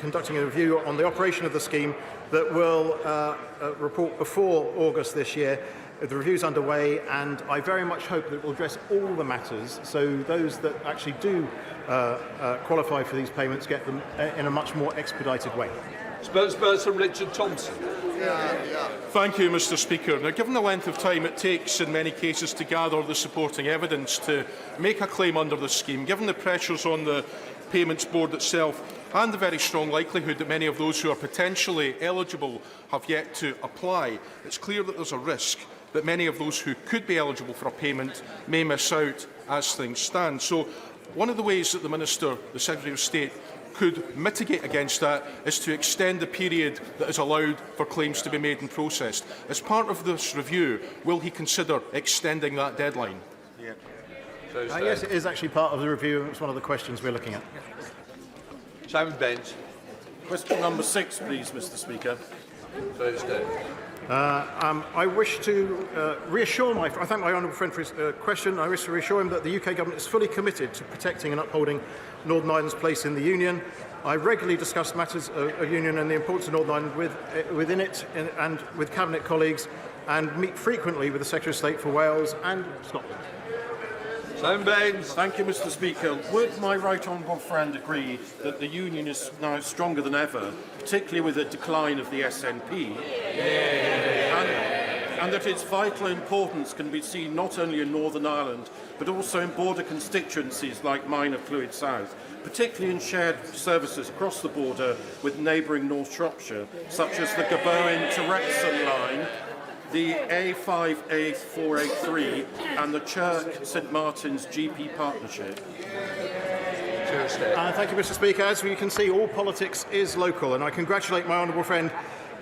conducting a review on the operation of the scheme that will report before August this year. The review's underway, and I very much hope that it will address all the matters, so those that actually do qualify for these payments get them in a much more expedited way. Spokesperson Richard Thompson. Thank you, Mr Speaker. Now, given the length of time it takes in many cases to gather the supporting evidence to make a claim under the scheme, given the pressures on the Payments Board itself, and the very strong likelihood that many of those who are potentially eligible have yet to apply, it's clear that there's a risk that many of those who could be eligible for a payment may miss out as things stand. So one of the ways that the Minister, the Secretary of State, could mitigate against that is to extend the period that is allowed for claims to be made and processed. As part of this review, will he consider extending that deadline? Yes, it is actually part of the review. It's one of the questions we're looking at. Simon Baines. Question number 6, please, Mr Speaker. I wish to I thank my honourable friend for his question. I wish to reassure him that the UK Government is fully committed to protecting and upholding Northern Ireland's place in the Union. I regularly discuss matters of Union and the importance of Northern Ireland within it and with Cabinet colleagues, and meet frequently with the Secretary of State for Wales and Scotland. Simon Baines. Thank you, Mr Speaker. Would my right honourable friend agree that the Union is now stronger than ever, particularly with the decline of the SNP, and that its vital importance can be seen not only in Northern Ireland, but also in border constituencies like mine of Fluid South, particularly in shared services across the border with neighbouring North Shropshire, such as the Gabowen to Wrexham line, the A5A483 and the Chirk St Martin's GP partnership. Thank you, Mr Speaker. As you can see, all politics is local, and I congratulate my honourable friend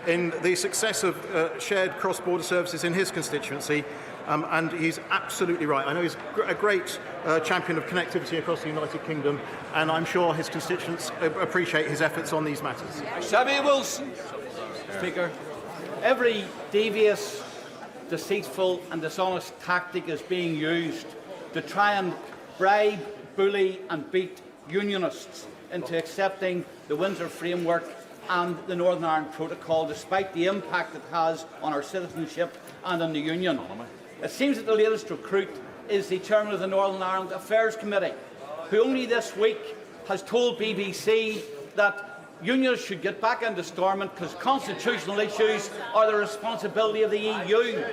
in the success of shared cross-border services in his constituency, and he's absolutely right. I know he's a great champion of connectivity across the United Kingdom, and I'm sure his constituents appreciate his efforts on these matters. Sammy Wilson. Speaker, every devious, deceitful and dishonest tactic is being used to try and bribe, bully and beat unionists into accepting the Windsor Framework and the Northern Ireland Protocol, despite the impact it has on our citizenship and on the Union. It seems that the latest recruit is the chairman of the Northern Ireland Affairs Committee, who only this week has told BBC that unions should get back into Stormont because constitutional issues are the responsibility of the EU,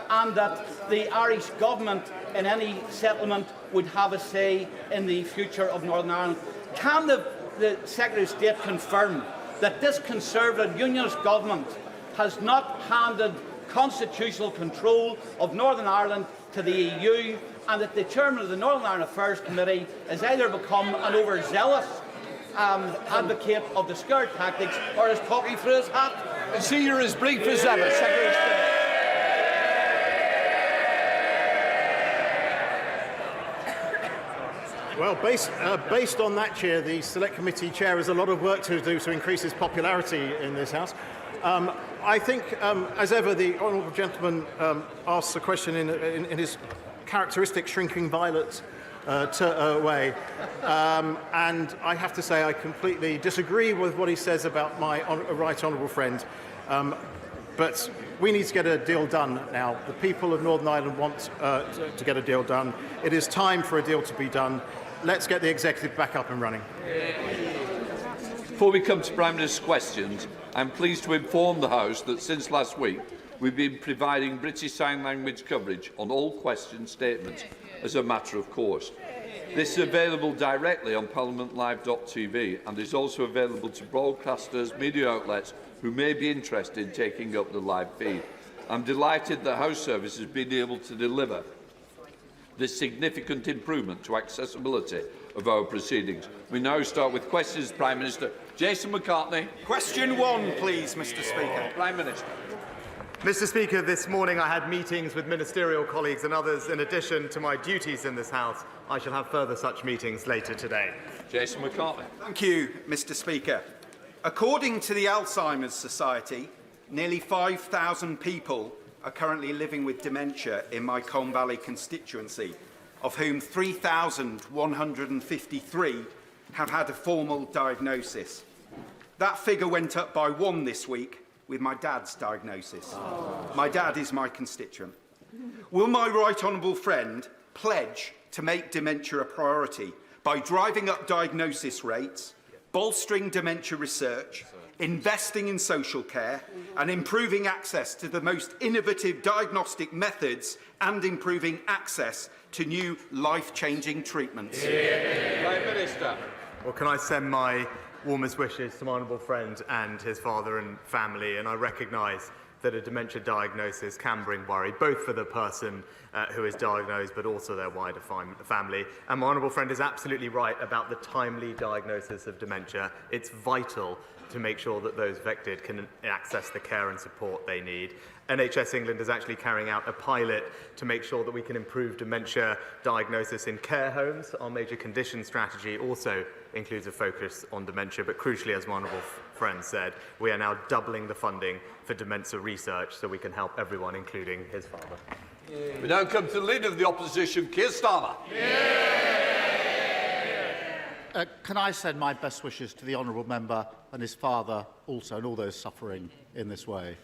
and that the Irish government in any settlement would have a say in the future of Northern Ireland. Can the Secretary of State confirm that this Conservative Unionist government has not handed constitutional control of Northern Ireland to the EU, and that the chairman of the Northern Ireland Affairs Committee has either become an overzealous advocate of the scare tactics or is talking through his hat? See, you're as brief as ever, Secretary of State. Well, based on that, Chair, the Select Committee Chair has a lot of work to do to increase his popularity in this House. I think, as ever, the honourable gentleman asks a question in his characteristic shrinking violet way, and I have to say I completely disagree with what he says about my right honourable friend. But we need to get a deal done now. The people of Northern Ireland want to get a deal done. It is time for a deal to be done. Let's get the executive back up and running. Before we come to Prime Minister's questions, I'm pleased to inform the House that since last week we've been providing British Sign Language coverage on all question statements as a matter of course. This is available directly on parliamentlive.tv and is also available to broadcasters, media outlets who may be interested in taking up the live feed. I'm delighted that House Service has been able to deliver this significant improvement to accessibility of our proceedings. We now start with questions. Prime Minister Jason McCartney. Question 1, please, Mr Speaker. Prime Minister. Mr Speaker, this morning I had meetings with ministerial colleagues and others in addition to my duties in this House. I shall have further such meetings later today. Jason McCartney. Thank you, Mr Speaker. According to the Alzheimer's Society, nearly 5,000 people are currently living with dementia in my Colne Valley constituency, of whom 3,153 have had a formal diagnosis. That figure went up by 1 this week with my dad's diagnosis. My dad is my constituent. Will my right honourable friend pledge to make dementia a priority by driving up diagnosis rates, bolstering dementia research, investing in social care and improving access to the most innovative diagnostic methods and improving access to new life-changing treatments? Prime Minister. Well, can I send my warmest wishes to my honourable friend and his father and family, and I recognise that a dementia diagnosis can bring worry, both for the person who is diagnosed, but also their wider family. And my honourable friend is absolutely right about the timely diagnosis of dementia. It's vital to make sure that those affected can access the care and support they need. NHS England is actually carrying out a pilot to make sure that we can improve dementia diagnosis in care homes. Our major condition strategy also includes a focus on dementia, but crucially, as my honourable friend said, we are now doubling the funding for dementia research so we can help everyone, including his father. We now come to the Leader of the Opposition, Keir Starmer. Can I send my best wishes to the honourable member and his father also, and all those suffering in this way?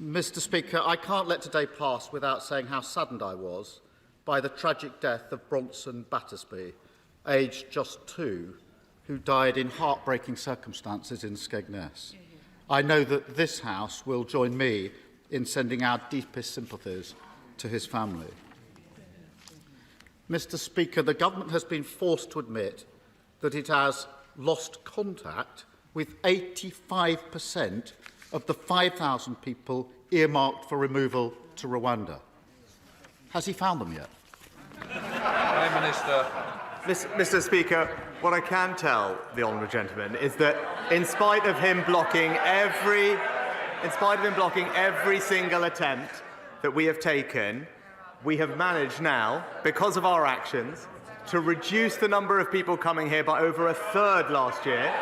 Mr. Speaker, I can't let today pass without saying how saddened I was by the tragic death of Bronson Battersby, aged just 2, who died in heartbreaking circumstances in Skegness. I know that this House will join me in sending our deepest sympathies to his family. Mr. Speaker, the government has been forced to admit that it has lost contact with 85% of the 5,000 people earmarked for removal to Rwanda. Has he found them yet? Prime Minister. Mr. Speaker, what I can tell the honourable gentleman is that in spite of him blocking every single attempt that we have taken, we have managed now, because of our actions, to reduce the number of people coming here by over a third last year,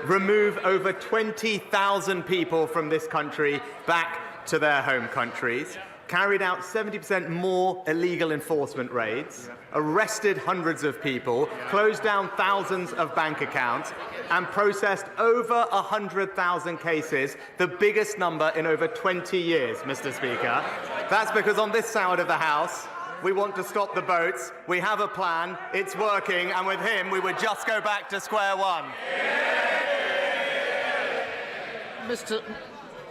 remove over 20,000 people from this country back to their home countries, carried out 70% more illegal enforcement raids, arrested hundreds of people, closed down thousands of bank accounts, and processed over 100,000 cases, the biggest number in over 20 years, Mr. Speaker. That's because on this side of the House, we want to stop the boats, we have a plan, it's working, and with him, we would just go back to square one.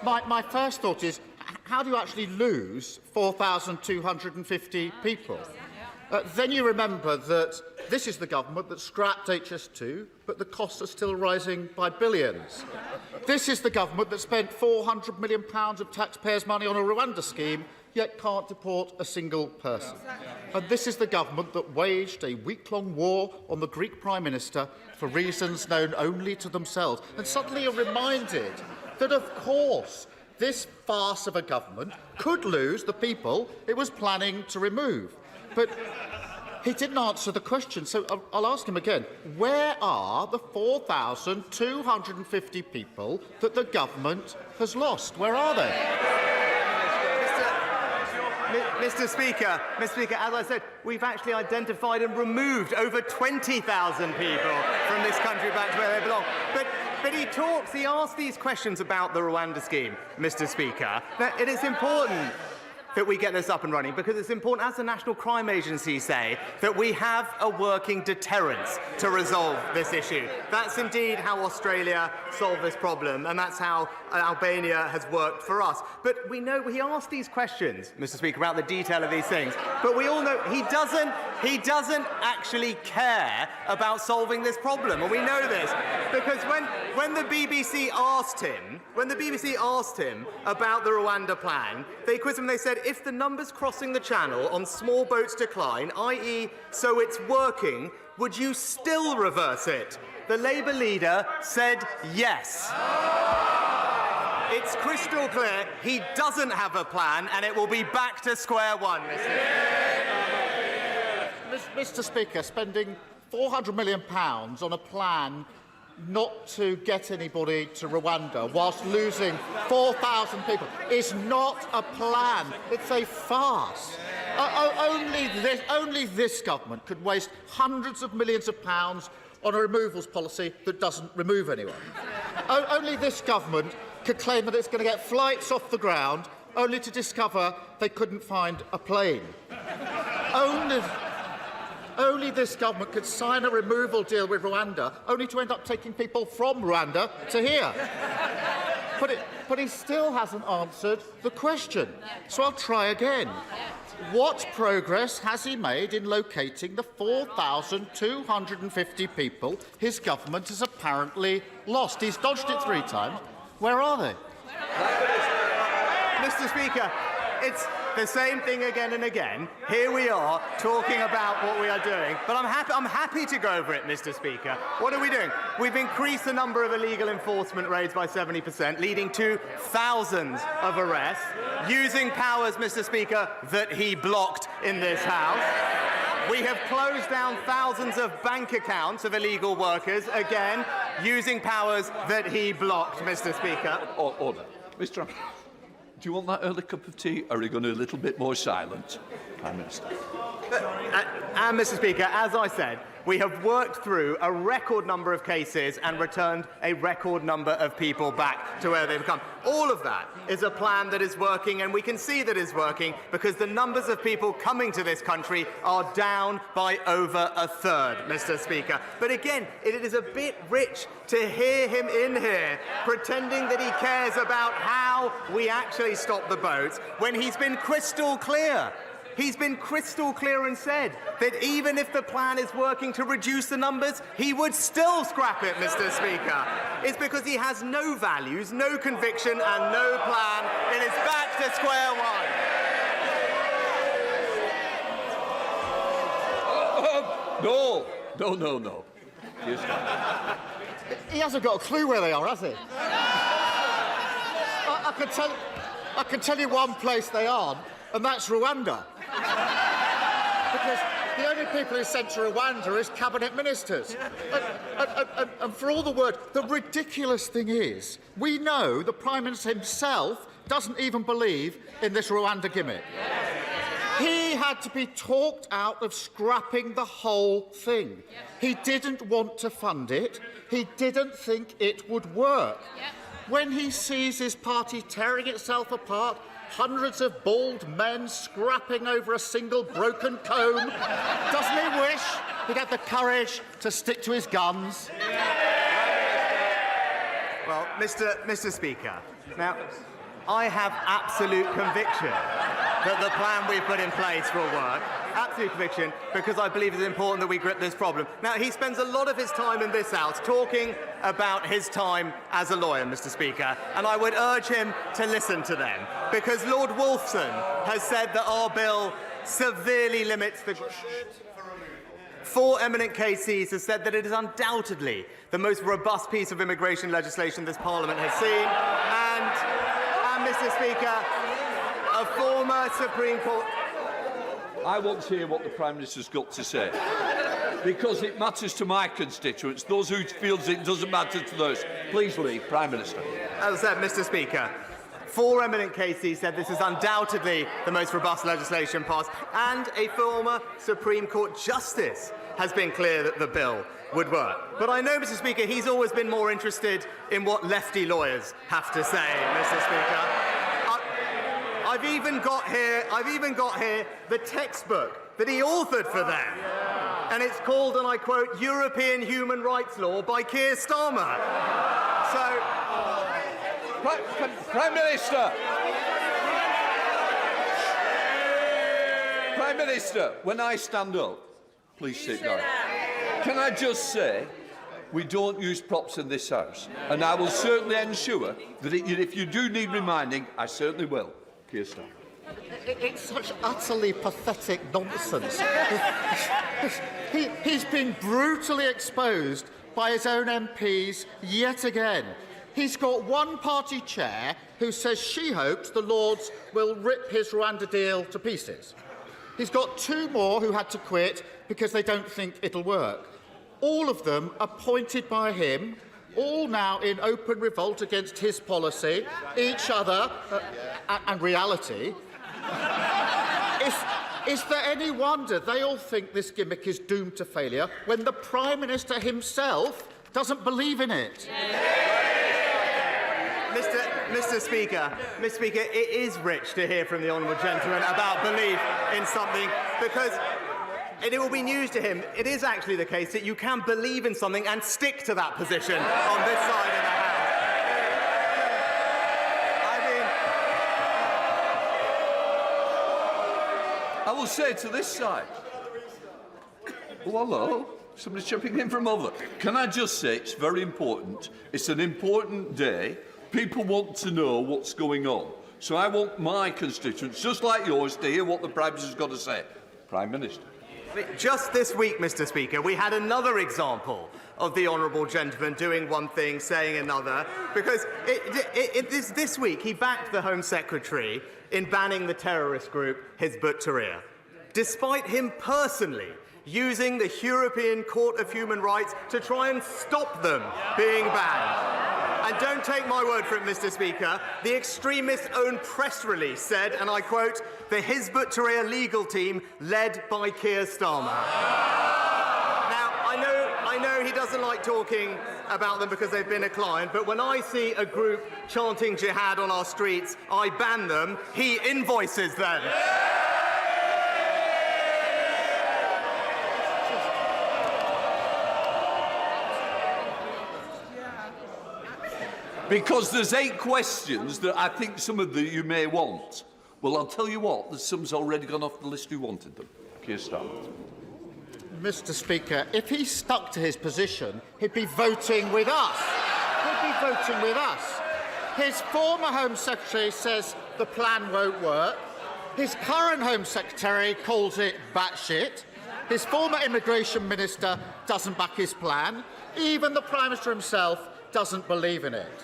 My first thought is, how do you actually lose 4,250 people? Then you remember that this is the government that scrapped HS2, but the costs are still rising by billions. This is the government that spent £400 million of taxpayers' money on a Rwanda scheme, yet can't deport a single person. And this is the government that waged a week-long war on the Greek Prime Minister for reasons known only to themselves, and suddenly are reminded that, of course, this farce of a government could lose the people it was planning to remove. But he didn't answer the question, so I'll ask him again. Where are the 4,250 people that the government has lost? Where are they? Mr. Speaker, as I said, we've actually identified and removed over 20,000 people from this country back to where they belong. But he asks these questions about the Rwanda scheme, Mr. Speaker. Now, it is important that we get this up and running because it's important, as the National Crime Agency say, that we have a working deterrence to resolve this issue. That's indeed how Australia solved this problem, and that's how Albania has worked for us. But we know he asked these questions, Mr. Speaker, about the detail of these things. But we all know he doesn't actually care about solving this problem, and we know this because when the BBC asked him about the Rwanda plan, they quizzed him. They said, if the numbers crossing the channel on small boats decline, i.e. so it's working, would you still reverse it? The Labour leader said yes. It's crystal clear he doesn't have a plan and it will be back to square one, Mr. Speaker, spending £400 million on a plan not to get anybody to Rwanda whilst losing 4,000 people is not a plan. It's a farce. Only this government could waste hundreds of millions of pounds on a removals policy that doesn't remove anyone. Only this government could claim that it's going to get flights off the ground only to discover they couldn't find a plane. Only this government could sign a removal deal with Rwanda only to end up taking people from Rwanda to here. But he still hasn't answered the question. So I'll try again. What progress has he made in locating the 4,250 people his government has apparently lost? He's dodged it 3 times. Where are they? Mr. Speaker, it's the same thing again and again. Here we are talking about what we are doing, but I'm happy to go over it, Mr. Speaker. What are we doing? We've increased the number of illegal enforcement raids by 70%, leading to thousands of arrests, using powers, Mr. Speaker, that he blocked in this House. We have closed down thousands of bank accounts of illegal workers, again, using powers that he blocked, Mr. Speaker. Order. Mr. Do you want that early cup of tea, or are you going to be a little bit more silent, Prime Minister? And, Mr. Speaker, as I said, we have worked through a record number of cases and returned a record number of people back to where they've come. All of that is a plan that is working, and we can see that it's working because the numbers of people coming to this country are down by over a third, Mr. Speaker. But again, it is a bit rich to hear him in here pretending that he cares about how we actually stop the boats when he's been crystal clear. He's been crystal clear and said that even if the plan is working to reduce the numbers, he would still scrap it, Mr. Speaker. It's because he has no values, no conviction and no plan, and it's back to square one. No. Yes, He hasn't got a clue where they are, has he? I can tell you one place they aren't, and that's Rwanda. Because the only people who sent to Rwanda is cabinet ministers. And for all the word, the ridiculous thing is, we know the Prime Minister himself doesn't even believe in this Rwanda gimmick. He had to be talked out of scrapping the whole thing. He didn't want to fund it. He didn't think it would work. When he sees his party tearing itself apart, hundreds of bald men scrapping over a single broken comb, doesn't he wish he'd had the courage to stick to his guns? Well, Mr. Speaker, now, I have absolute conviction that the plan we've put in place will work. Absolute conviction, because I believe it's important that we grip this problem. Now, he spends a lot of his time in this House talking about his time as a lawyer, Mr. Speaker, and I would urge him to listen to them, because Lord Wolfson has said that our bill severely limits the... 4 eminent KCs have said that it is undoubtedly the most robust piece of immigration legislation this Parliament has seen, and Mr. Speaker, a former Supreme Court... I want to hear what the Prime Minister's got to say, because it matters to my constituents, those who feel it doesn't matter to those. Please leave, Prime Minister. As I said, Mr. Speaker, 4 eminent KCs said this is undoubtedly the most robust legislation passed, and a former Supreme Court Justice has been clear that the bill would work. But I know, Mr. Speaker, he's always been more interested in what lefty lawyers have to say, Mr. Speaker. I've even got here the textbook that he authored for them. And it's called, and I quote, European Human Rights Law by Keir Starmer. So... Prime Minister! Prime Minister, when I stand up, please sit down. Can I just say, we don't use props in this House, and I will certainly ensure that if you do need reminding, I certainly will. Keir Starmer. It's such utterly pathetic nonsense. He's been brutally exposed by his own MPs yet again. He's got one party chair who says she hopes the Lords will rip his Rwanda deal to pieces. He's got 2 more who had to quit because they don't think it'll work. All of them appointed by him, all now in open revolt against his policy, each other, and reality. Is there any wonder they all think this gimmick is doomed to failure when the Prime Minister himself doesn't believe in it? Mr. Speaker, it is rich to hear from the honourable gentleman about belief in something, because it will be news to him. It is actually the case that you can believe in something and stick to that position on this side of the House. I will say to this side. Oh, hello. Somebody's jumping in from over. Can I just say it's very important. It's an important day. People want to know what's going on. So I want my constituents, just like yours, to hear what the Prime Minister's got to say. Prime Minister. Just this week, Mr. Speaker, we had another example of the honourable gentleman doing one thing, saying another, because this week he backed the Home Secretary in banning the terrorist group Hizb ut-Tahrir, despite him personally using the European Court of Human Rights to try and stop them being banned. And don't take my word for it, Mr. Speaker, the extremist's own press release said, and I quote, "the Hizb ut-Tahrir legal team led by Keir Starmer." Now, I know he doesn't like talking about them because they've been a client, but when I see a group chanting jihad on our streets, I ban them, he invoices them. Because there's 8 questions that I think some of you may want. Well, I'll tell you what, there's some's already gone off the list who wanted them. Keir Starmer. Mr. Speaker, if he stuck to his position, he'd be voting with us. He'd be voting with us. His former Home Secretary says the plan won't work. His current Home Secretary calls it batshit. His former Immigration Minister doesn't back his plan. Even the Prime Minister himself doesn't believe in it.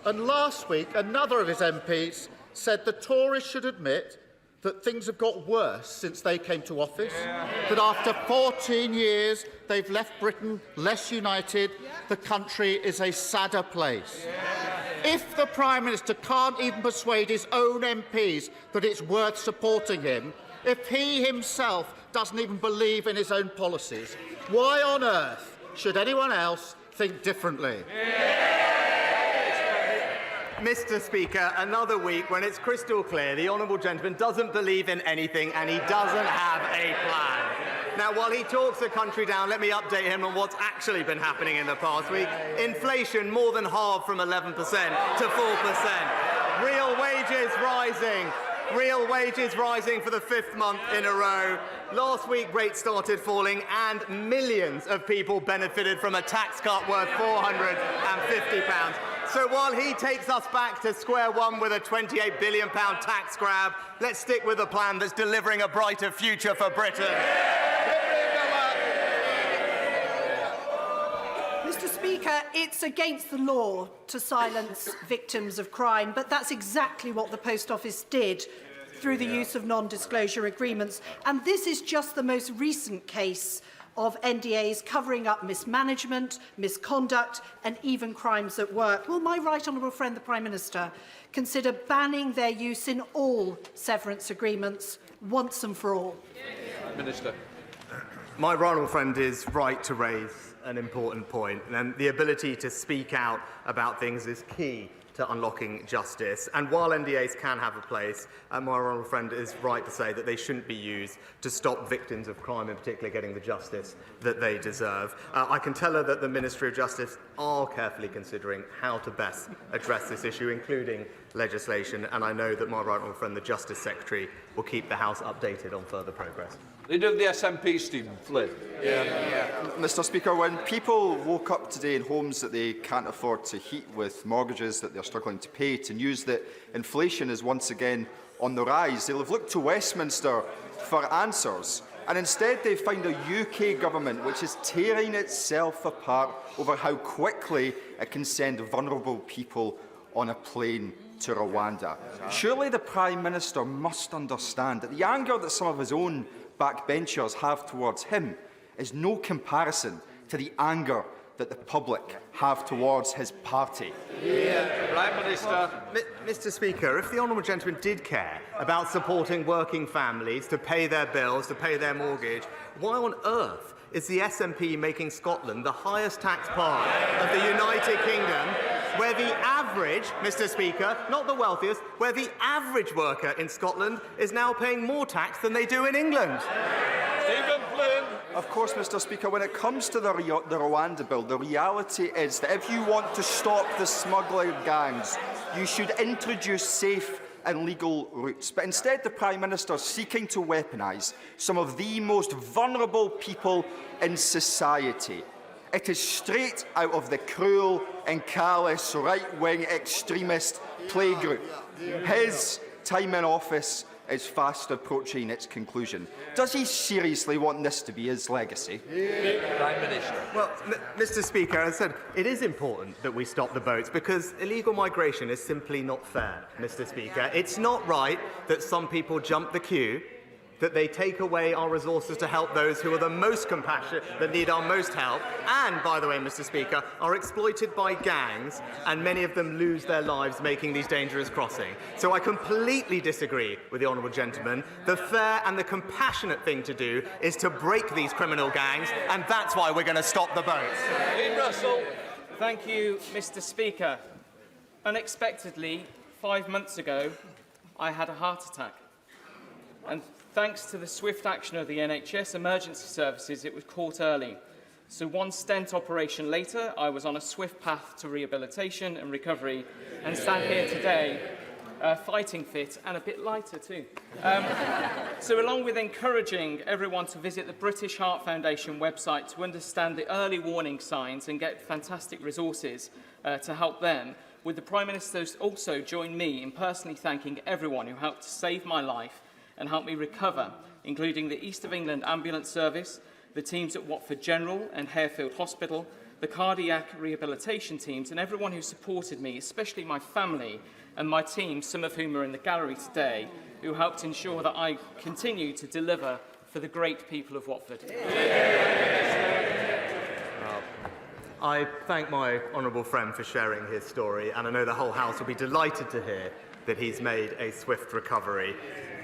And last week, another of his MPs said the Tories should admit that things have got worse since they came to office, that after 14 years they've left Britain less united, the country is a sadder place. If the Prime Minister can't even persuade his own MPs that it's worth supporting him, if he himself doesn't even believe in his own policies, why on earth should anyone else think differently? Mr. Speaker, another week when it's crystal clear the honourable gentleman doesn't believe in anything and he doesn't have a plan. Now, while he talks the country down, let me update him on what's actually been happening in the past week. Inflation more than halved from 11% to 4%. Real wages rising. Real wages rising for the 5th month in a row. Last week, rates started falling and millions of people benefited from a tax cut worth £450. So while he takes us back to square one with a £28 billion tax grab, let's stick with a plan that's delivering a brighter future for Britain. Mr. Speaker, it's against the law to silence victims of crime, but that's exactly what the Post Office did through the use of non-disclosure agreements. And this is just the most recent case of NDAs covering up mismanagement, misconduct and even crimes at work. Will my right honourable friend, the Prime Minister, consider banning their use in all severance agreements once and for all? Minister. My right honourable friend is right to raise an important point, and the ability to speak out about things is key to unlocking justice. And while NDAs can have a place, my honourable friend is right to say that they shouldn't be used to stop victims of crime, in particular getting the justice that they deserve. I can tell her that the Ministry of Justice are carefully considering how to best address this issue, including legislation, and I know that my right honourable friend, the Justice Secretary, will keep the House updated on further progress. Leader of the SNP, Stephen Flynn. Mr. Speaker, when people woke up today in homes that they can't afford to heat, with mortgages that they're struggling to pay, to news that inflation is once again on the rise, they'll have looked to Westminster for answers. And instead they find a UK government which is tearing itself apart over how quickly it can send vulnerable people on a plane to Rwanda. Surely the Prime Minister must understand that the anger that some of his own backbenchers have towards him is no comparison to the anger that the public have towards his party? Prime Minister. Mr. Speaker, if the honourable gentleman did care about supporting working families to pay their bills, to pay their mortgage, why on earth is the SNP making Scotland the highest tax part of the United Kingdom, where the average, Mr. Speaker, not the wealthiest, where the average worker in Scotland is now paying more tax than they do in England? Stephen Flynn. Of course, Mr. Speaker, when it comes to the Rwanda bill, the reality is that if you want to stop the smuggler gangs, you should introduce safe and legal routes. But instead, the Prime Minister is seeking to weaponise some of the most vulnerable people in society. It is straight out of the cruel and callous right-wing extremist playgroup. His time in office is fast approaching its conclusion. Does he seriously want this to be his legacy? Prime Minister. Well, Mr. Speaker, as I said, it is important that we stop the boats because illegal migration is simply not fair, Mr. Speaker. It's not right that some people jump the queue, that they take away our resources to help those who are the most compassionate, that need our most help, and, by the way, Mr. Speaker, are exploited by gangs, and many of them lose their lives making these dangerous crossings. So I completely disagree with the honourable gentleman. The fair and the compassionate thing to do is to break these criminal gangs, and that's why we're going to stop the boats. Dean Russell. Thank you, Mr. Speaker. Unexpectedly, 5 months ago, I had a heart attack. And thanks to the swift action of the NHS emergency services, it was caught early. So one stent operation later, I was on a swift path to rehabilitation and recovery and stand here today, fighting fit and a bit lighter too. So along with encouraging everyone to visit the British Heart Foundation website to understand the early warning signs and get fantastic resources to help them, would the Prime Minister also join me in personally thanking everyone who helped to save my life and help me recover, including the East of England Ambulance Service, the teams at Watford General and Harefield Hospital, the cardiac rehabilitation teams, and everyone who supported me, especially my family and my team, some of whom are in the gallery today, who helped ensure that I continue to deliver for the great people of Watford. I thank my honourable friend for sharing his story, and I know the whole House will be delighted to hear that he's made a swift recovery.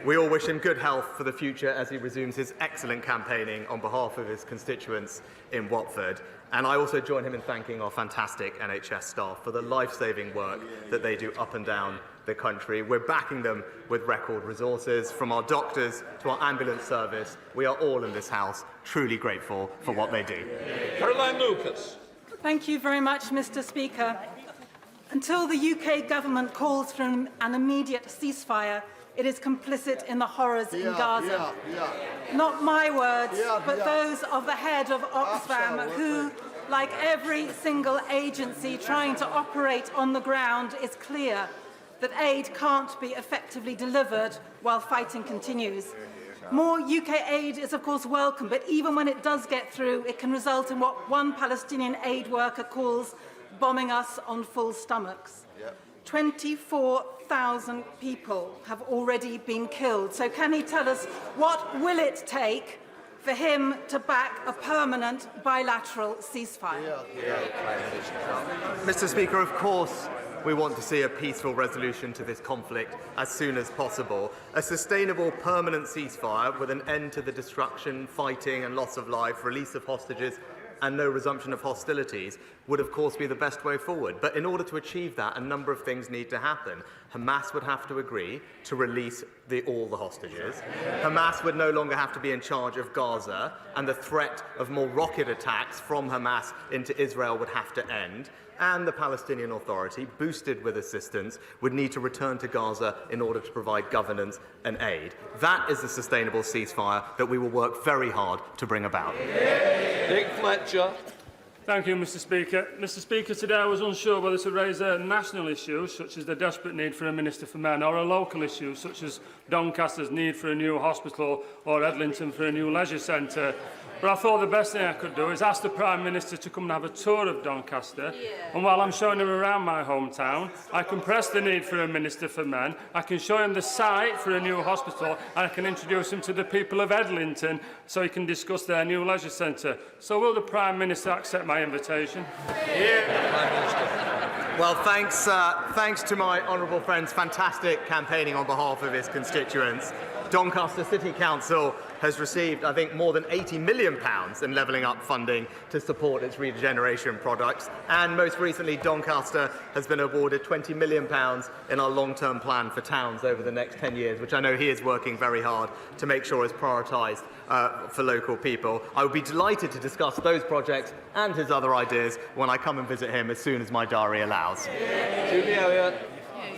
We all wish him good health for the future as he resumes his excellent campaigning on behalf of his constituents in Watford. And I also join him in thanking our fantastic NHS staff for the life-saving work that they do up and down the country. We're backing them with record resources, from our doctors to our ambulance service. We are all in this House truly grateful for what they do. Caroline Lucas. Thank you very much, Mr. Speaker. Until the UK government calls for an immediate ceasefire, it is complicit in the horrors in Gaza. Not my words, but those of the head of Oxfam, who, like every single agency trying to operate on the ground, is clear that aid can't be effectively delivered while fighting continues. More UK aid is, of course, welcome, but even when it does get through, it can result in what one Palestinian aid worker calls bombing us on full stomachs. 24,000 people have already been killed. So can he tell us what will it take for him to back a permanent bilateral ceasefire? Mr. Speaker, of course, we want to see a peaceful resolution to this conflict as soon as possible. A sustainable, permanent ceasefire with an end to the destruction, fighting and loss of life, release of hostages and no resumption of hostilities would, of course, be the best way forward. But in order to achieve that, a number of things need to happen. Hamas would have to agree to release all the hostages. Hamas would no longer have to be in charge of Gaza, and the threat of more rocket attacks from Hamas into Israel would have to end. And the Palestinian Authority, boosted with assistance, would need to return to Gaza in order to provide governance and aid. That is the sustainable ceasefire that we will work very hard to bring about. Nick Fletcher. Thank you, Mr. Speaker. Mr. Speaker, today I was unsure whether to raise a national issue, such as the desperate need for a Minister for Men, or a local issue, such as Doncaster's need for a new hospital or Edlington for a new leisure centre. But I thought the best thing I could do is ask the Prime Minister to come and have a tour of Doncaster. And while I'm showing him around my hometown, I can press the need for a Minister for Men, I can show him the site for a new hospital, and I can introduce him to the people of Edlington so he can discuss their new leisure centre. So will the Prime Minister accept my invitation? Well, thanks to my honourable friend's fantastic campaigning on behalf of his constituents. Doncaster City Council has received, I think, more than £80 million in levelling up funding to support its regeneration products. And most recently, Doncaster has been awarded £20 million in our long-term plan for towns over the next 10 years, which I know he is working very hard to make sure is prioritised for local people. I would be delighted to discuss those projects and his other ideas when I come and visit him as soon as my diary allows. Julie Elliott.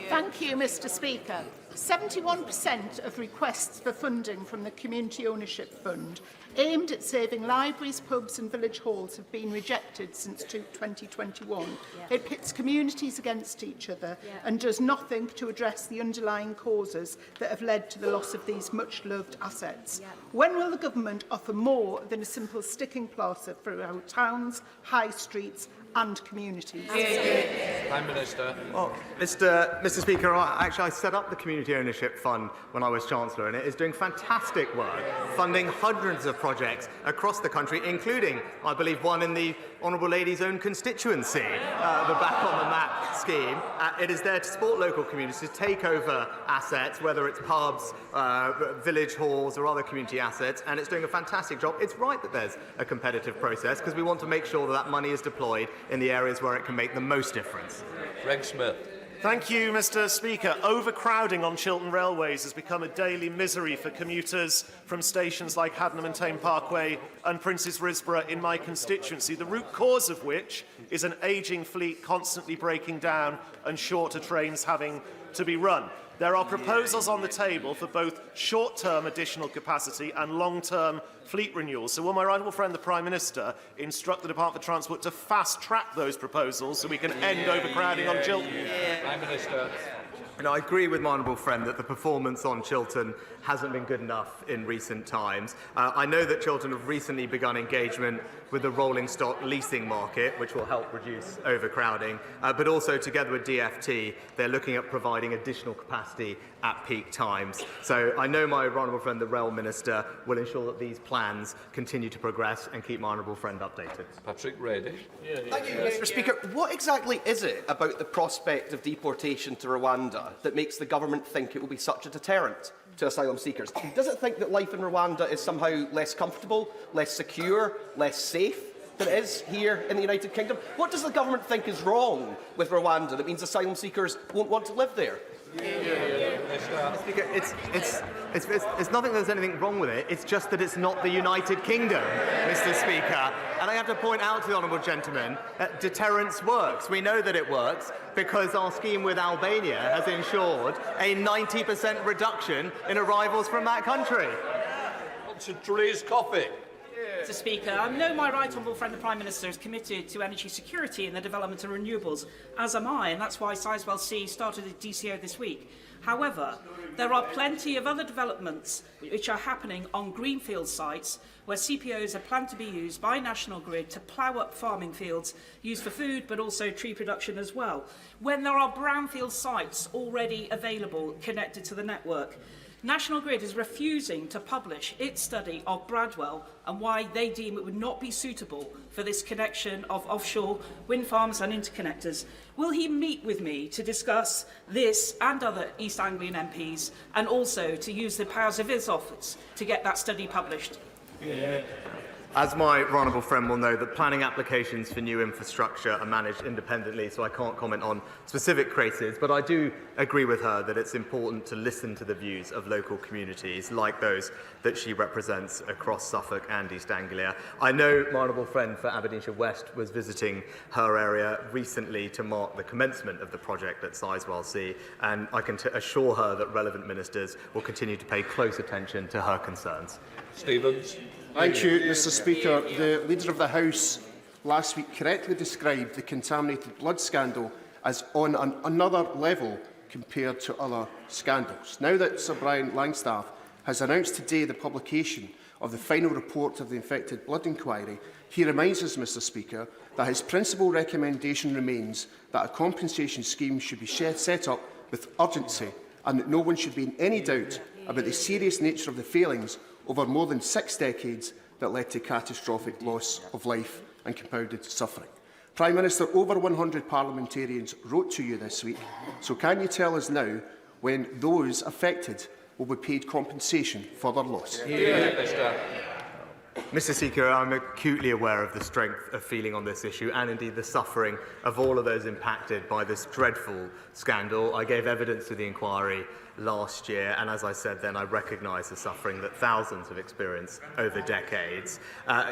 Thank you, Mr. Speaker. 71% of requests for funding from the Community Ownership Fund aimed at saving libraries, pubs and village halls have been rejected since 2021. It pits communities against each other and does nothing to address the underlying causes that have led to the loss of these much-loved assets. When will the government offer more than a simple sticking plaster for our towns, high streets and communities? Prime Minister. Well, Mr. Speaker, I set up the Community Ownership Fund when I was Chancellor, and it is doing fantastic work, funding hundreds of projects across the country, including, I believe, one in the Honourable Lady's own constituency, the Back on the Map scheme. It is there to support local communities to take over assets, whether it's pubs, village halls or other community assets, and it's doing a fantastic job. It's right that there's a competitive process because we want to make sure that that money is deployed in the areas where it can make the most difference. Greg Smith. Thank you, Mr. Speaker. Overcrowding on Chiltern railways has become a daily misery for commuters from stations like Haddenham and Tame Parkway and Princes Risborough in my constituency, the root cause of which is an ageing fleet constantly breaking down and shorter trains having to be run. There are proposals on the table for both short-term additional capacity and long-term fleet renewal. So will my right honourable friend, the Prime Minister, instruct the Department for Transport to fast-track those proposals so we can end overcrowding on Chiltern? Prime Minister. And I agree with my honourable friend that the performance on Chiltern hasn't been good enough in recent times. I know that Chiltern have recently begun engagement with the rolling stock leasing market, which will help reduce overcrowding, but also together with DFT, they're looking at providing additional capacity at peak times. So I know my honourable friend, the Rail Minister, will ensure that these plans continue to progress and keep my honourable friend updated. Patrick Reddy. Thank you, Mr. Speaker. What exactly is it about the prospect of deportation to Rwanda that makes the government think it will be such a deterrent to asylum seekers? Does it think that life in Rwanda is somehow less comfortable, less secure, less safe than it is here in the United Kingdom? What does the government think is wrong with Rwanda that means asylum seekers won't want to live there? Speaker, it's nothing there's anything wrong with it, it's just that it's not the United Kingdom, Mr. Speaker. And I have to point out to the honourable gentleman that deterrence works. We know that it works because our scheme with Albania has ensured a 90% reduction in arrivals from that country. To Therese Coffey. Mr. Speaker, I know my right honourable friend the Prime Minister is committed to energy security and the development of renewables, as am I, and that's why Sizewell C started a DCO this week. However, there are plenty of other developments which are happening on greenfield sites where CPOs are planned to be used by National Grid to plough up farming fields used for food but also tree production as well, when there are brownfield sites already available connected to the network. National Grid is refusing to publish its study of Bradwell and why they deem it would not be suitable for this connection of offshore wind farms and interconnectors. Will he meet with me to discuss this and other East Anglian MPs and also to use the powers of his office to get that study published? As my honourable friend will know, that planning applications for new infrastructure are managed independently, so I can't comment on specific cases, but I do agree with her that it's important to listen to the views of local communities like those that she represents across Suffolk and East Anglia. I know my honourable friend for Aberdeenshire West was visiting her area recently to mark the commencement of the project at Sizewell C, and I can assure her that relevant ministers will continue to pay close attention to her concerns. Stevens. Thank you, Mr. Speaker. The Leader of the House last week correctly described the contaminated blood scandal as on another level compared to other scandals. Now that Sir Brian Langstaff has announced today the publication of the final report of the infected blood inquiry, he reminds us, Mr Speaker, that his principal recommendation remains that a compensation scheme should be set up with urgency and that no one should be in any doubt about the serious nature of the failings over more than 6 decades that led to catastrophic loss of life and compounded suffering. Prime Minister, over 100 parliamentarians wrote to you this week, so can you tell us now when those affected will be paid compensation for their loss? Mr Speaker, I'm acutely aware of the strength of feeling on this issue and indeed the suffering of all of those impacted by this dreadful scandal. I gave evidence to the inquiry last year, and as I said then, I recognise the suffering that thousands have experienced over decades.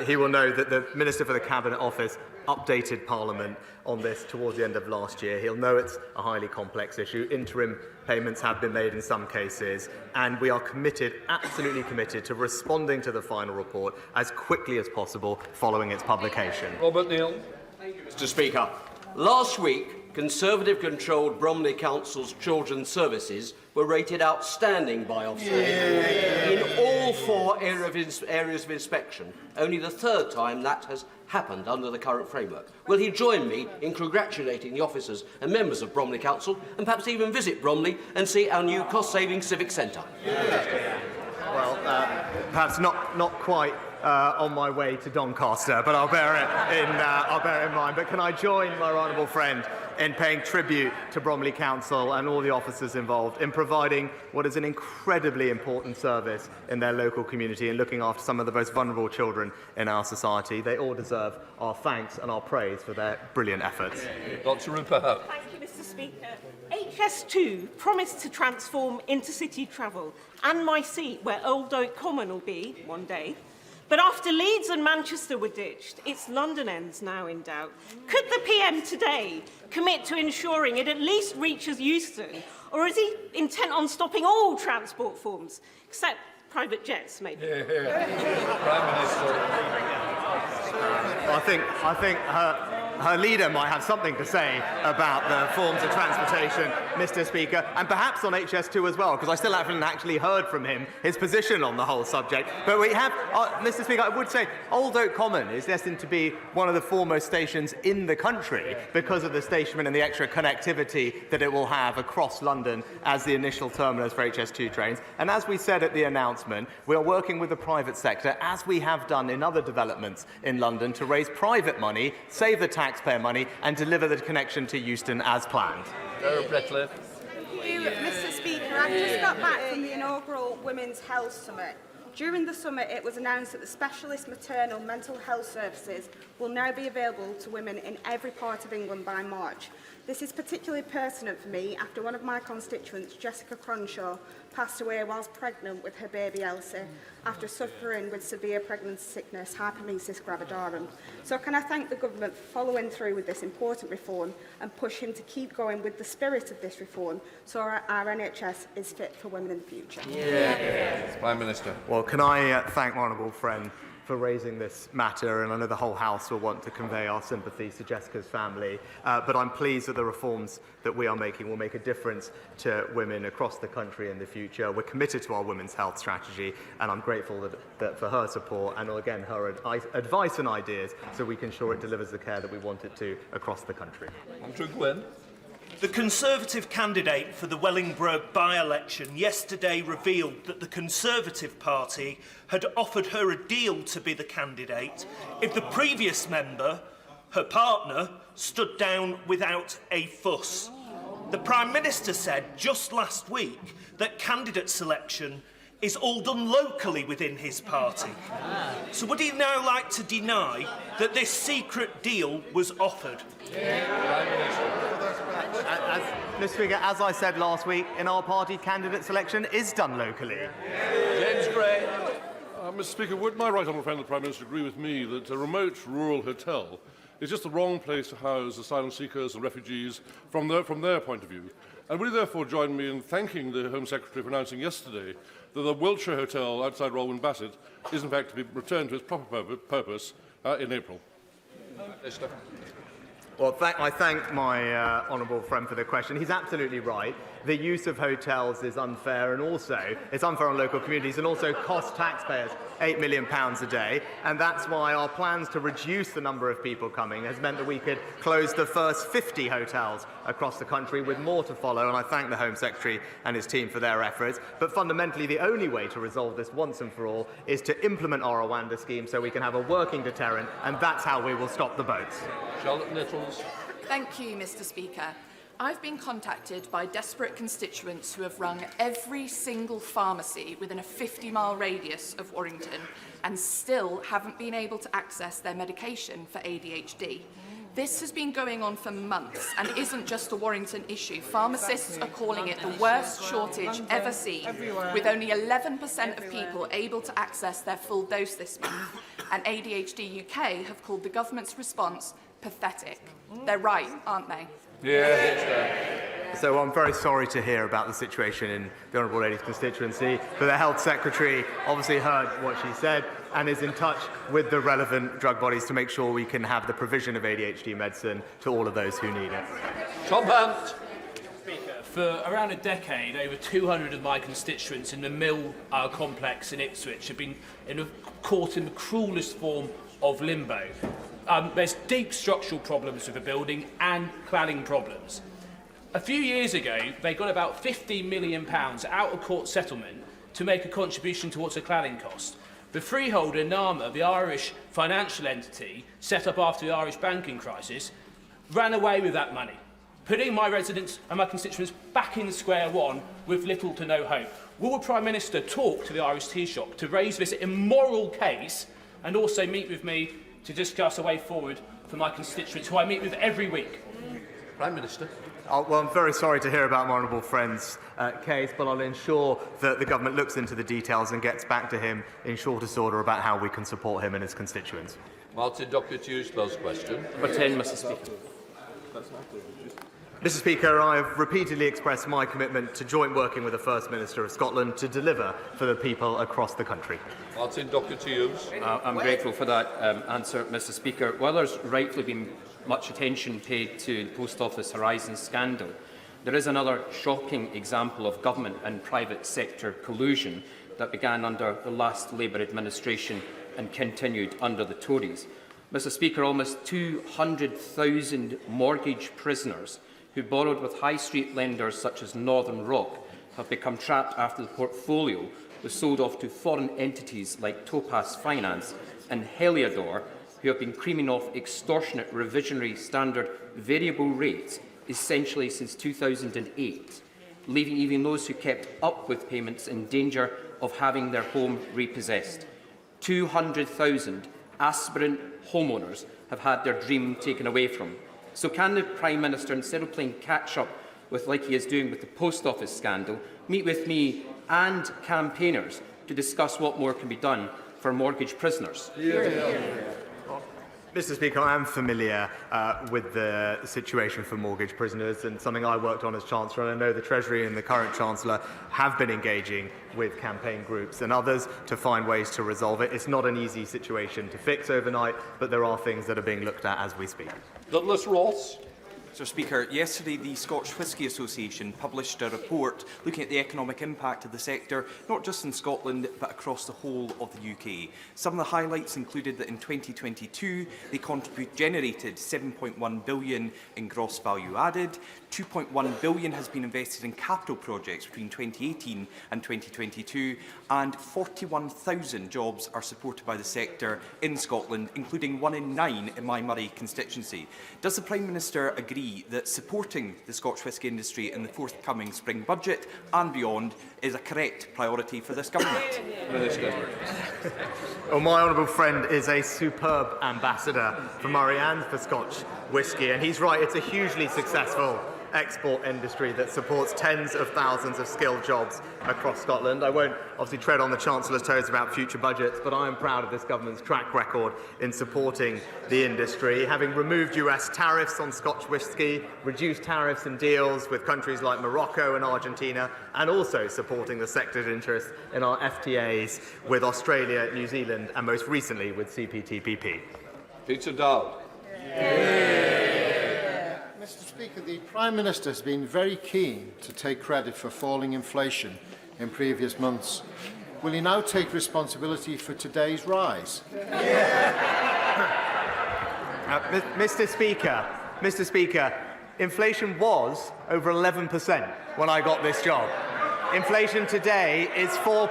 He will know that the Minister for the Cabinet Office updated Parliament on this towards the end of last year. He'll know it's a highly complex issue. Interim payments have been made in some cases, and we are committed, absolutely committed, to responding to the final report as quickly as possible following its publication. Robert Neal. Mr Speaker, last week, Conservative-controlled Bromley Council's children's services were rated outstanding by Ofsted in all 4 areas of inspection, only the 3rd time that has happened under the current framework. Will he join me in congratulating the officers and members of Bromley Council and perhaps even visit Bromley and see our new cost-saving civic centre? Well, perhaps not quite on my way to Doncaster, but I'll bear it in mind. But can I join my honourable friend in paying tribute to Bromley Council and all the officers involved in providing what is an incredibly important service in their local community and looking after some of the most vulnerable children in our society. They all deserve our thanks and our praise for their brilliant efforts. Dr. Rupert. Thank you, Mr Speaker. HS2 promised to transform intercity travel and my seat where Old Oak Common will be one day. But after Leeds and Manchester were ditched, it's London End's now in doubt. Could the PM today commit to ensuring it at least reaches Euston, or is he intent on stopping all transport forms, except private jets, maybe? Prime Minister. I think her leader might have something to say about the forms of transportation, Mr Speaker, and perhaps on HS2 as well, because I still haven't actually heard from him his position on the whole subject. But we have, Mr Speaker, I would say Old Oak Common is destined to be one of the foremost stations in the country because of the stationment and the extra connectivity that it will have across London as the initial terminus for HS2 trains. And as we said at the announcement, we are working with the private sector, as we have done in other developments in London, to raise private money, save the taxpayer money and deliver the connection to Euston as planned. Thank you, Mr Speaker. I've just got back from the inaugural Women's Health Summit. During the summit, it was announced that the specialist maternal mental health services will now be available to women in every part of England by March. This is particularly pertinent for me after one of my constituents, Jessica Cronshaw, passed away whilst pregnant with her baby Elsie after suffering with severe pregnancy sickness, hyperemesis gravidarum. So can I thank the government for following through with this important reform and push him to keep going with the spirit of this reform so our NHS is fit for women in the future? Prime Minister. Well, can I thank my honourable friend for raising this matter, and I know the whole House will want to convey our sympathies to Jessica's family, but I'm pleased that the reforms that we are making will make a difference to women across the country in the future. We're committed to our women's health strategy, and I'm grateful that for her support and, again, her advice and ideas so we can ensure it delivers the care that we want it to across the country. Andrew Gwynn. The Conservative candidate for the Wellingborough by-election yesterday revealed that the Conservative Party had offered her a deal to be the candidate if the previous member, her partner, stood down without a fuss. The Prime Minister said just last week that candidate selection is all done locally within his party. So would he now like to deny that this secret deal was offered? Mr Speaker, as I said last week, in our party, candidate selection is done locally. James Gray. Mr Speaker, would my right honourable friend the Prime Minister agree with me that a remote rural hotel is just the wrong place to house asylum seekers and refugees from their point of view? And will you therefore join me in thanking the Home Secretary for announcing yesterday that the Wiltshire Hotel outside Rolwyn Bassett is in fact to be returned to its proper purpose in April? Well, I thank my honourable friend for the question. He's absolutely right. the use of hotels is unfair, and also it's unfair on local communities and also costs taxpayers £8 million a day. And that's why our plans to reduce the number of people coming has meant that we could close the first 50 hotels across the country, with more to follow. And I thank the Home Secretary and his team for their efforts. But fundamentally, the only way to resolve this once and for all is to implement our Rwanda scheme so we can have a working deterrent, and that's how we will stop the boats. Charlotte Nichols. Thank you, Mr. Speaker. I've been contacted by desperate constituents who have rung every single pharmacy within a 50-mile radius of Warrington and still haven't been able to access their medication for ADHD. This has been going on for months and isn't just a Warrington issue. Pharmacists are calling it the worst shortage ever seen, with only 11% of people able to access their full dose this month. And ADHD UK have called the government's response pathetic. They're right, aren't they? Yeah. So I'm very sorry to hear about the situation in the Honourable Lady's constituency, but the Health Secretary obviously heard what she said and is in touch with the relevant drug bodies to make sure we can have the provision of ADHD medicine to all of those who need it. Tom Hunt. For around a decade, over 200 of my constituents in the Mill complex in Ipswich have been caught in the cruellest form of limbo. There's deep structural problems with the building and cladding problems. A few years ago, they got about £15 million out of court settlement to make a contribution towards the cladding cost. The freeholder, NAMA, the Irish financial entity set up after the Irish banking crisis, ran away with that money, putting my residents and my constituents back in square one with little to no hope. Will the Prime Minister talk to the Irish tea shop to raise this immoral case and also meet with me to discuss a way forward for my constituents, who I meet with every week? Prime Minister. Well, I'm very sorry to hear about my honourable friend's case, but I'll ensure that the government looks into the details and gets back to him in shortest order about how we can support him and his constituents. Martin Doherty's first question. Number 10, Mr. Speaker. Mr. Speaker, I have repeatedly expressed my commitment to joint working with the First Minister of Scotland to deliver for the people across the country. Martin Doherty. I'm grateful for that answer, Mr. Speaker. While there's rightfully been much attention paid to the Post Office Horizon scandal, there is another shocking example of government and private sector collusion that began under the last Labour administration and continued under the Tories. Mr. Speaker, almost 200,000 mortgage prisoners who borrowed with high street lenders such as Northern Rock have become trapped after the portfolio was sold off to foreign entities like Topaz Finance and Heliodor, who have been creaming off extortionate revisionary standard variable rates essentially since 2008, leaving even those who kept up with payments in danger of having their home repossessed. 200,000 aspirant homeowners have had their dream taken away from. So can the Prime Minister, instead of playing catch-up with like he is doing with the Post Office scandal, meet with me and campaigners to discuss what more can be done for mortgage prisoners? Mr. Speaker, I am familiar with the situation for mortgage prisoners, and something I worked on as Chancellor, and I know the Treasury and the current Chancellor have been engaging with campaign groups and others to find ways to resolve it. It's not an easy situation to fix overnight, but there are things that are being looked at as we speak. Douglas Ross. Mr. Speaker, yesterday the Scotch Whisky Association published a report looking at the economic impact of the sector, not just in Scotland but across the whole of the UK. Some of the highlights included that in 2022 they generated £7.1 billion in gross value added, £2.1 billion has been invested in capital projects between 2018 and 2022, and 41,000 jobs are supported by the sector in Scotland, including 1 in 9 in my Murray constituency. Does the Prime Minister agree that supporting the Scotch whisky industry in the forthcoming spring budget and beyond is a correct priority for this government? Well, my honourable friend is a superb ambassador for Murray and for Scotch whisky, and he's right, it's a hugely successful export industry that supports tens of thousands of skilled jobs across Scotland. I won't obviously tread on the Chancellor's toes about future budgets, but I am proud of this government's track record in supporting the industry, having removed US tariffs on Scotch whisky, reduced tariffs and deals with countries like Morocco and Argentina, and also supporting the sector's interest in our FTAs with Australia, New Zealand, and most recently with CPTPP. Peter Dowd. Mr. Speaker, the Prime Minister has been very keen to take credit for falling inflation in previous months. Will he now take responsibility for today's rise? Mr. Speaker, inflation was over 11% when I got this job. Inflation today is 4%,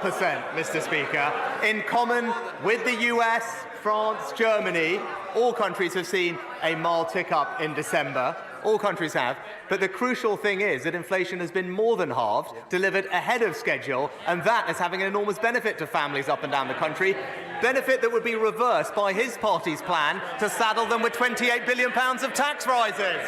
Mr. Speaker. In common with the US, France, Germany, all countries have seen a mild tick-up in December. All countries have. But the crucial thing is that inflation has been more than halved, delivered ahead of schedule, and that is having an enormous benefit to families up and down the country. Benefit that would be reversed by his party's plan to saddle them with £28 billion of tax rises.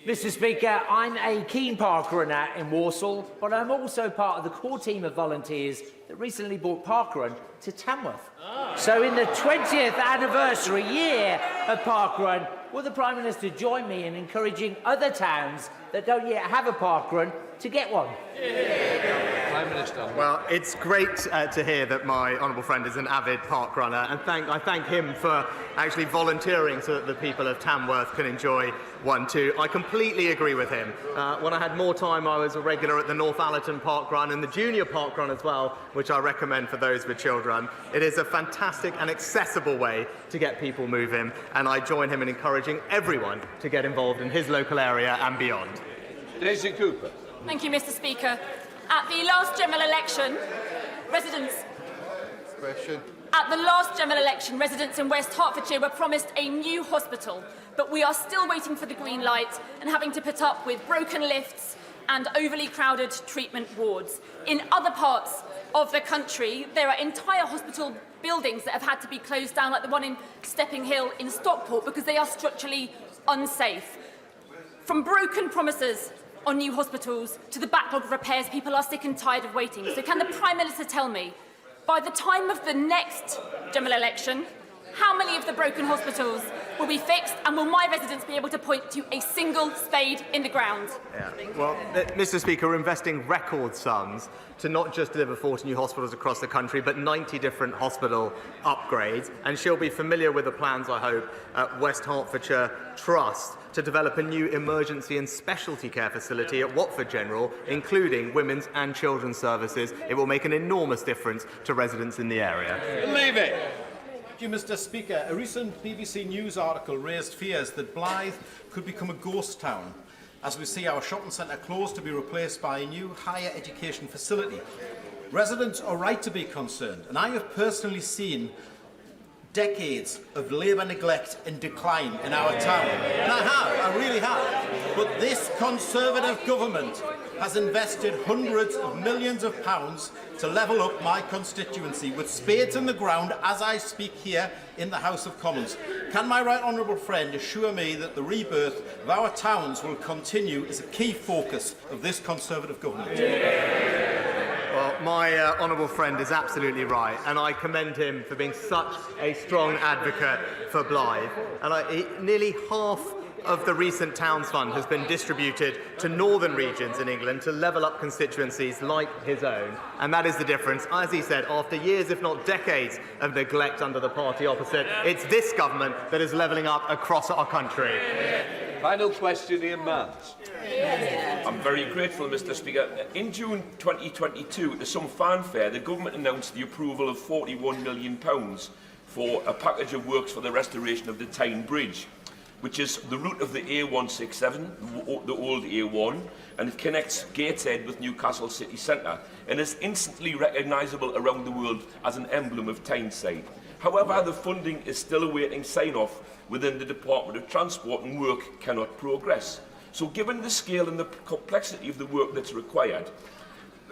Mr. Speaker, I'm a keen park runner in Walsall, but I'm also part of the core team of volunteers that recently brought Parkrun to Tamworth. So in the 20th anniversary year of Parkrun, will the Prime Minister join me in encouraging other towns that don't yet have a parkrun to get one? Prime Minister. Well, it's great to hear that my honourable friend is an avid park runner, and I thank him for actually volunteering so that the people of Tamworth can enjoy one too. I completely agree with him. When I had more time, I was a regular at the North Allerton Park Run and the Junior Park Run as well, which I recommend for those with children. It is a fantastic and accessible way to get people moving, and I join him in encouraging everyone to get involved in his local area and beyond. Daisy Cooper. Thank you, Mr. Speaker. At the last general election, residents in West Hertfordshire were promised a new hospital, but we are still waiting for the green light and having to put up with broken lifts and overly crowded treatment wards. In other parts of the country, there are entire hospital buildings that have had to be closed down, like the one in Stepping Hill in Stockport, because they are structurally unsafe. From broken promises on new hospitals to the backlog of repairs, people are sick and tired of waiting. So can the Prime Minister tell me, by the time of the next general election, how many of the broken hospitals will be fixed, and will my residents be able to point to a single spade in the ground? Well, Mr. Speaker, we're investing record sums to not just deliver 40 new hospitals across the country, but 90 different hospital upgrades. And she'll be familiar with the plans, I hope, at West Hertfordshire Trust to develop a new emergency and specialty care facility at Watford General, including women's and children's services. It will make an enormous difference to residents in the area. Leave it. Thank you, Mr. Speaker. A recent BBC News article raised fears that Blyth could become a ghost town, as we see our shopping centre closed to be replaced by a new higher education facility. Residents are right to be concerned, and I have personally seen decades of Labour neglect and decline in our town. And I really have. But this Conservative government has invested hundreds of millions of pounds to level up my constituency with spades in the ground as I speak here in the House of Commons. Can my right honourable friend assure me that the rebirth of our towns will continue as a key focus of this Conservative government? Well, my honourable friend is absolutely right, and I commend him for being such a strong advocate for Blyth. And nearly half of the recent Towns Fund has been distributed to northern regions in England to level up constituencies like his own. And that is the difference. As he said, after years, if not decades, of neglect under the party opposite, it's this government that is levelling up across our country. Final question, Ian Mans. I'm very grateful, Mr. Speaker. In June 2022, to some fanfare, the government announced the approval of £41 million for a package of works for the restoration of the Tyne Bridge, which is the route of the A167, the old A1, and it connects Gateshead with Newcastle city centre, and is instantly recognisable around the world as an emblem of Tyneside. However, the funding is still awaiting sign-off within the Department of Transport, and work cannot progress. So given the scale and the complexity of the work that's required,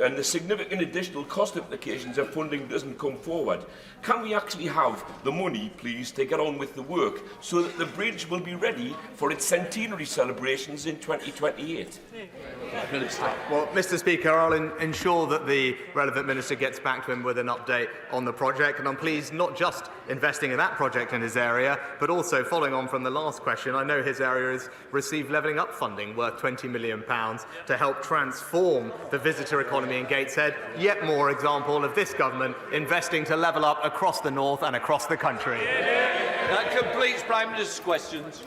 and the significant additional cost implications if funding doesn't come forward, can we actually have the money, please, to get on with the work so that the bridge will be ready for its centenary celebrations in 2028? Well, Mr. Speaker, I'll ensure that the relevant minister gets back to him with an update on the project, and I'm pleased not just investing in that project in his area, but also following on from the last question, I know his area has received levelling up funding worth £20 million to help transform the visitor economy economy in Gateshead. Yet more example of this government investing to level up across the north and across the country. That completes Prime Minister's questions.